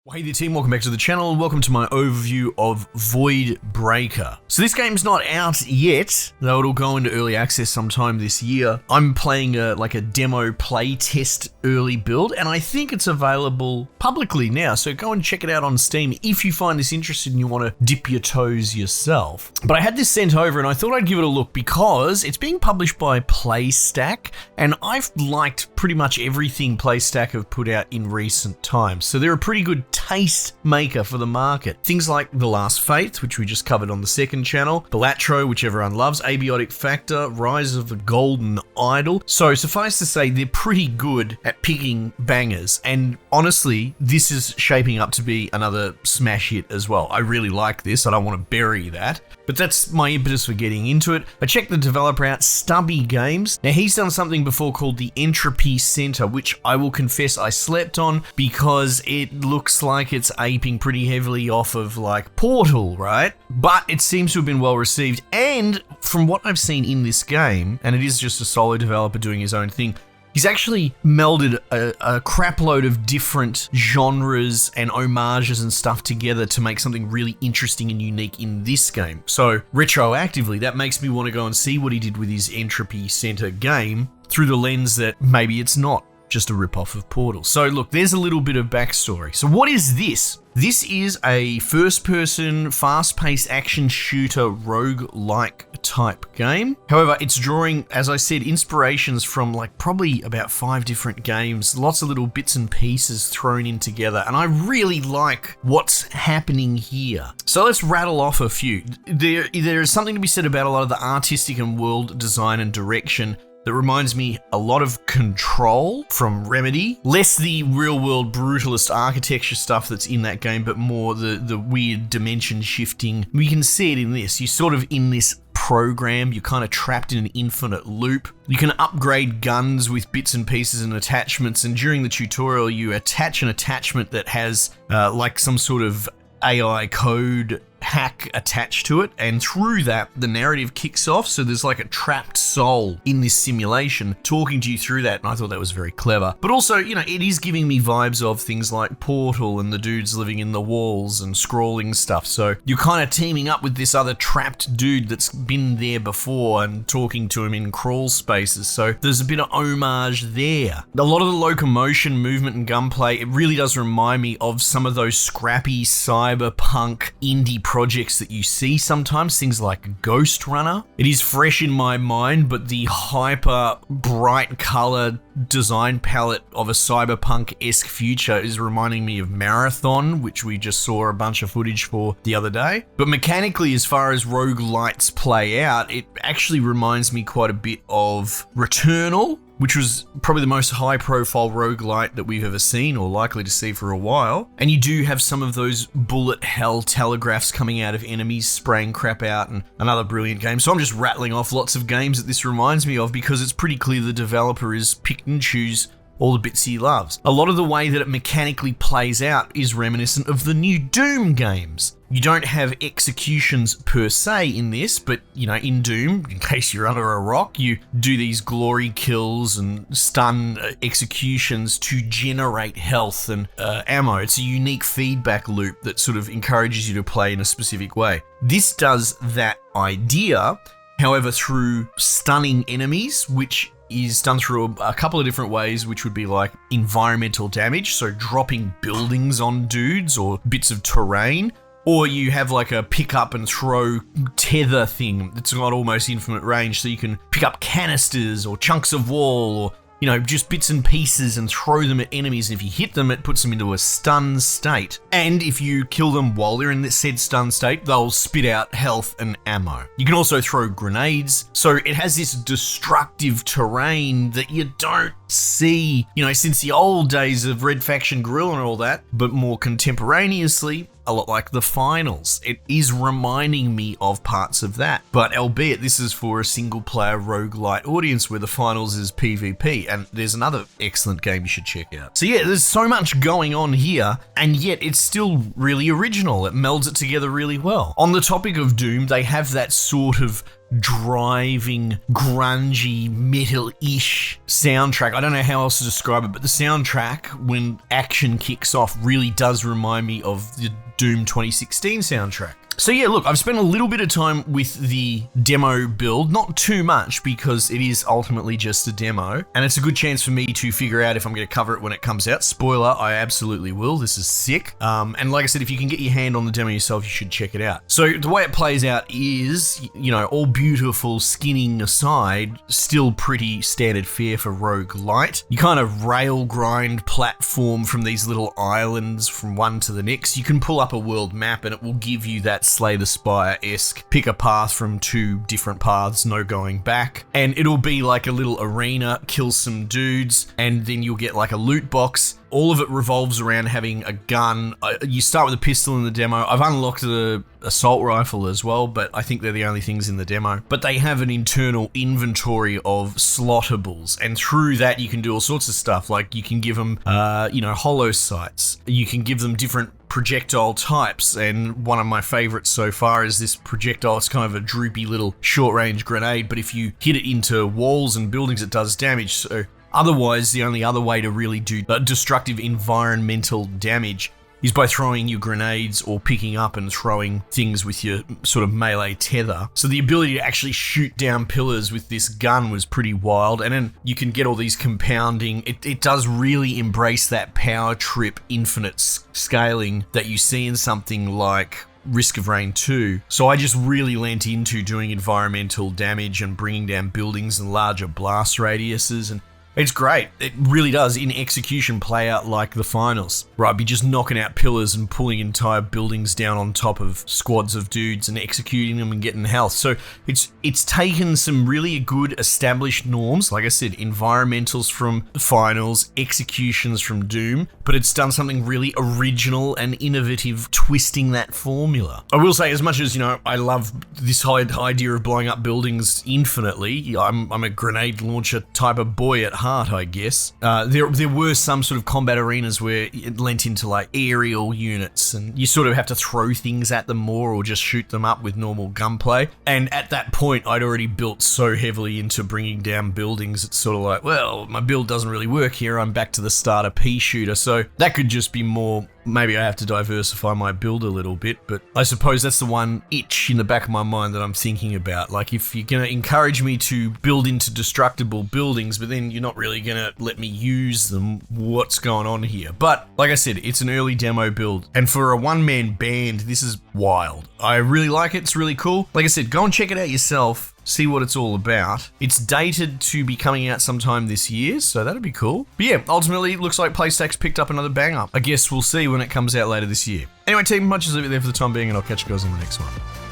Well, hey there team, welcome back to the channel and welcome to my overview of Void Breaker. So this game's not out yet, though it'll go into early access sometime this year. I'm playing a demo play test early build and I think it's available publicly now, so go and check it out on Steam if you find this interesting and you want to dip your toes yourself. But I had this sent over and I thought I'd give it a look because it's being published by PlayStack and I've liked pretty much everything PlayStack have put out in recent times, so they're a pretty good taste maker for the market. Things like The Last Faith, which we just covered on the second channel, Balatro, which everyone loves, Abiotic Factor, Rise of the Golden Idol. So suffice to say, they're pretty good at picking bangers, and honestly, this is shaping up to be another smash hit as well. I really like this, I don't want to bury that, but that's my impetus for getting into it. I checked the developer out, Stubby Games. Now he's done something before called the Entropy Center, which I will confess I slept on because it looks like it's aping pretty heavily off of like Portal, right? But it seems to have been well received, and from what I've seen in this game, and it is just a solo developer doing his own thing, he's actually melded a crap load of different genres and homages and stuff together to make something really interesting and unique in this game. So retroactively, that makes me want to go and see what he did with his Entropy Center game through the lens that maybe it's not just a rip-off of Portal. So look, there's a little bit of backstory. So what is this? This is a first-person, fast-paced action shooter roguelike type game. However, it's drawing, as I said, inspirations from like probably about 5 different games, lots of little bits and pieces thrown in together, and I really like what's happening here. So let's rattle off a few. There is something to be said about a lot of the artistic and world design and direction that reminds me a lot of Control from Remedy. Less the real-world brutalist architecture stuff that's in that game, but more the weird dimension shifting. We can see it in this. You're sort of in this program, you're kind of trapped in an infinite loop. You can upgrade guns with bits and pieces and attachments, and during the tutorial you attach an attachment that has like some sort of AI code hack attached to it, and through that the narrative kicks off. So there's like a trapped soul in this simulation talking to you through that, and I thought that was very clever. But also, you know, it is giving me vibes of things like Portal and the dudes living in the walls and scrolling stuff. So you're kind of teaming up with this other trapped dude that's been there before and talking to him in crawl spaces. So there's a bit of homage there. A lot of the locomotion, movement and gunplay, it really does remind me of some of those scrappy cyberpunk indie projects that you see sometimes, things like Ghost Runner. It is fresh in my mind, but the hyper bright color design palette of a cyberpunk-esque future is reminding me of Marathon, which we just saw a bunch of footage for the other day. But mechanically, as far as roguelites play out, it actually reminds me quite a bit of Returnal, which was probably the most high-profile roguelite that we've ever seen, or likely to see for a while. And you do have some of those bullet hell telegraphs coming out of enemies spraying crap out, and another brilliant game. So I'm just rattling off lots of games that this reminds me of because it's pretty clear the developer is pick and choose all the bits he loves. A lot of the way that it mechanically plays out is reminiscent of the new Doom games. You don't have executions per se in this, but you know, in Doom, in case you're under a rock, you do these glory kills and stun executions to generate health and ammo. It's a unique feedback loop that sort of encourages you to play in a specific way. This does that idea, however, through stunning enemies, which is done through a couple of different ways, which would be like environmental damage, so dropping buildings on dudes or bits of terrain, or you have like a pick up and throw tether thing that's got almost infinite range, so you can pick up canisters or chunks of wall or, you know, just bits and pieces and throw them at enemies. And if you hit them, it puts them into a stun state. And if you kill them while they're in this said stun state, they'll spit out health and ammo. You can also throw grenades. So it has this destructive terrain that you don't see, you know, since the old days of Red Faction Guerrilla and all that, but more contemporaneously, a lot like the finals. It is reminding me of parts of that, but albeit this is for a single player roguelite audience where the finals is PvP, and there's another excellent game you should check out. So yeah, there's so much going on here, and yet it's still really original. It melds it together really well. On the topic of Doom, they have that sort of driving, grungy, metal-ish soundtrack. I don't know how else to describe it, but the soundtrack, when action kicks off, really does remind me of the Doom 2016 soundtrack. So yeah, look, I've spent a little bit of time with the demo build, not too much because it is ultimately just a demo, and it's a good chance for me to figure out if I'm going to cover it when it comes out. Spoiler, I absolutely will. This is sick. And like I said, if you can get your hand on the demo yourself, you should check it out. So the way it plays out is, you know, all beautiful skinning aside, still pretty standard fare for Roguelite. You kind of rail grind platform from these little islands from one to the next. You can pull up a world map and it will give you that Slay the Spire-esque pick a path from 2 different paths, no going back, and it'll be like a little arena, kill some dudes, and then you'll get like a loot box. All of it revolves around having a gun. You start with a pistol in the demo. I've unlocked the assault rifle as well, but I think they're the only things in the demo. But they have an internal inventory of slottables, and through that you can do all sorts of stuff. Like you can give them, hollow sights. You can give them different projectile types, and one of my favorites so far is this projectile. It's kind of a droopy little short-range grenade, but if you hit it into walls and buildings, it does damage. So otherwise, the only other way to really do destructive environmental damage is by throwing your grenades or picking up and throwing things with your sort of melee tether. So the ability to actually shoot down pillars with this gun was pretty wild, and then you can get all these compounding. It does really embrace that power trip infinite scaling that you see in something like Risk of Rain 2. So I just really lent into doing environmental damage and bringing down buildings and larger blast radiuses, and it's great. It really does, in execution, play out like the finals. Right, be just knocking out pillars and pulling entire buildings down on top of squads of dudes and executing them and getting health. So it's taken some really good established norms, like I said, environmentals from the finals, executions from Doom, but it's done something really original and innovative, twisting that formula. I will say, as much as, I love this whole idea of blowing up buildings infinitely, I'm a grenade launcher type of boy at heart, I guess. There were some sort of combat arenas where it lent into like aerial units, and you sort of have to throw things at them more or just shoot them up with normal gunplay. And at that point, I'd already built so heavily into bringing down buildings, it's sort of like, well, my build doesn't really work here. I'm back to the starter pea shooter. So that could just be more, maybe I have to diversify my build a little bit, but I suppose that's the one itch in the back of my mind that I'm thinking about. Like, if you're going to encourage me to build into destructible buildings, but then you're not really going to let me use them, what's going on here? But like I said, it's an early demo build, and for a one-man band, this is wild. I really like it. It's really cool. Like I said, go and check it out yourself. See what it's all about. It's dated to be coming out sometime this year, so that'd be cool. But yeah, ultimately, it looks like PlayStack's picked up another banger. I guess we'll see when it comes out later this year. Anyway, team, much as leave it there for the time being, and I'll catch you guys on the next one.